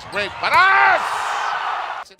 this break. Paras!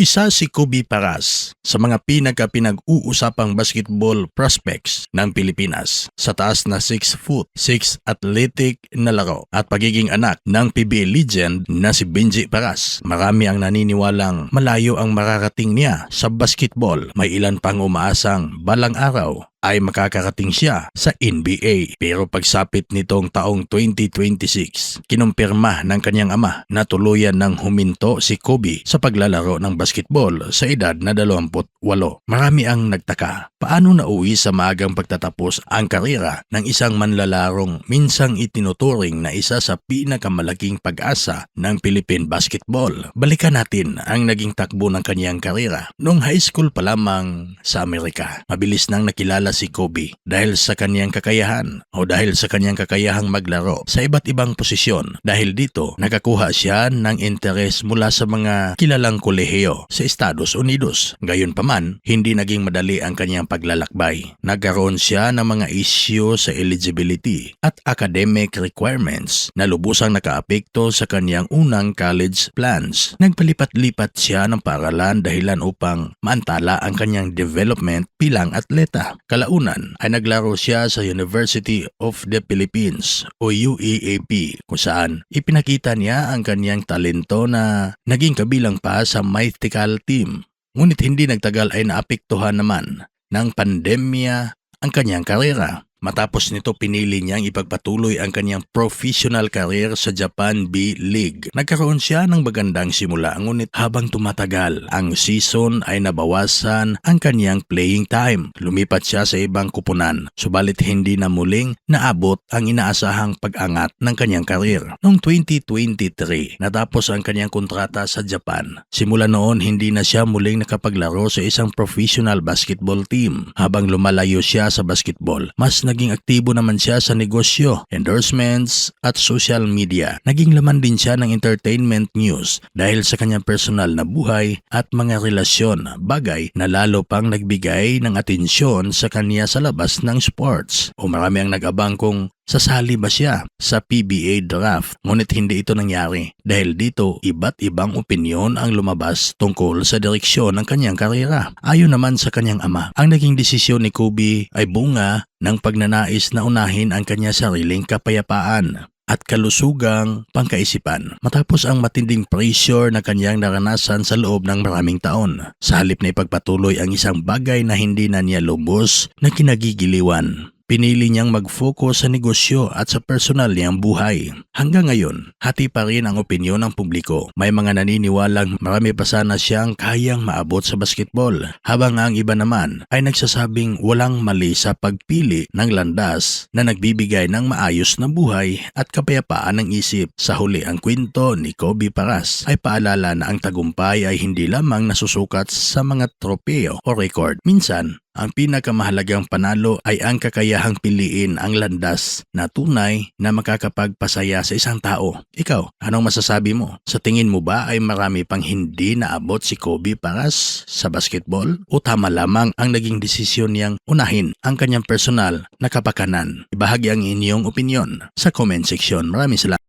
Isa si Kobe Paras sa mga pinag-uusapang basketball prospects ng Pilipinas sa taas na 6'6" athletic na laro at pagiging anak ng PBA legend na si Benji Paras. Marami ang naniniwalang malayo ang mararating niya sa basketball. May ilan pang umaasang balang araw ay makakarating siya sa NBA. Pero pagsapit nitong taong 2026, kinumpirma ng kanyang ama na tuluyan ng huminto si Kobe sa paglalaro ng basketball sa edad na 28. Marami ang nagtaka, paano nauwi sa maagang pagtatapos ang karera ng isang manlalarong minsang itinuturing na isa sa pinakamalaking pag-asa ng Philippine basketball. Balikan natin ang naging takbo ng kanyang karera. Noong high school pa lamang sa Amerika, mabilis nang nakilala si Kobe dahil sa kanyang kakayahan kakayahang maglaro sa iba't ibang posisyon. Dahil dito, nakakuha siya ng interes mula sa mga kilalang kolehiyo sa Estados Unidos. Gayunpaman, hindi naging madali ang kanyang paglalakbay. Nagkaroon siya ng mga issue sa eligibility at academic requirements na lubusang nakaapekto sa kanyang unang college plans. Nagpalipat-lipat siya ng paaralan dahilan upang maantala ang kanyang development bilang atleta. Kalaunan ay naglaro siya sa University of the Philippines o UAAP kung saan ipinakita niya ang kanyang talento na naging kabilang pa sa mythical team. Ngunit hindi nagtagal ay naapektuhan naman ng pandemya ang kanyang karera. Matapos nito, pinili niyang ipagpatuloy ang kanyang professional career sa Japan B-League. Nagkaroon siya ng magandang simula, ngunit habang tumatagal ang season ay nabawasan ang kanyang playing time. Lumipat siya sa ibang kupunan, subalit hindi na muling naabot ang inaasahang pag-angat ng kanyang career. Noong 2023, natapos ang kanyang kontrata sa Japan. Simula noon, hindi na siya muling nakapaglaro sa isang professional basketball team. Habang lumalayo siya sa basketball, mas naging aktibo naman siya sa negosyo, endorsements at social media. Naging laman din siya ng entertainment news dahil sa kanyang personal na buhay at mga relasyon, bagay na lalo pang nagbigay ng atensyon sa kanya sa labas ng sports. O marami ang nag-abang kung sasali ba siya sa PBA draft, ngunit hindi ito nangyari. Dahil dito, iba't ibang opinyon ang lumabas tungkol sa direksyon ng kanyang karera. Ayon naman sa kanyang ama, ang naging desisyon ni Kobe ay bunga ng pagnanais na unahin ang kanya sariling kapayapaan at kalusugang pangkaisipan matapos ang matinding pressure na kanyang naranasan sa loob ng maraming taon. Sa halip na ipagpatuloy ang isang bagay na hindi na niya lubos na kinagigiliwan, pinili niyang mag-focus sa negosyo at sa personal niyang buhay. Hanggang ngayon, hati pa rin ang opinyon ng publiko. May mga naniniwalang marami pa sana siyang kayang maabot sa basketball, habang ang iba naman ay nagsasabing walang mali sa pagpili ng landas na nagbibigay ng maayos na buhay at kapayapaan ng isip. Sa huli, ang kwento ni Kobe Paras ay paalala na ang tagumpay ay hindi lamang nasusukat sa mga tropeo o record. Minsan, ang pinakamahalagang panalo ay ang kakayahang piliin ang landas na tunay na makakapagpasaya sa isang tao. Ikaw, anong masasabi mo? Sa tingin mo ba ay marami pang hindi naabot si Kobe Paras sa basketball? O tama lamang ang naging desisyon niyang unahin ang kanyang personal na kapakanan? Ibahagi ang inyong opinyon sa comment section. Maraming salamat.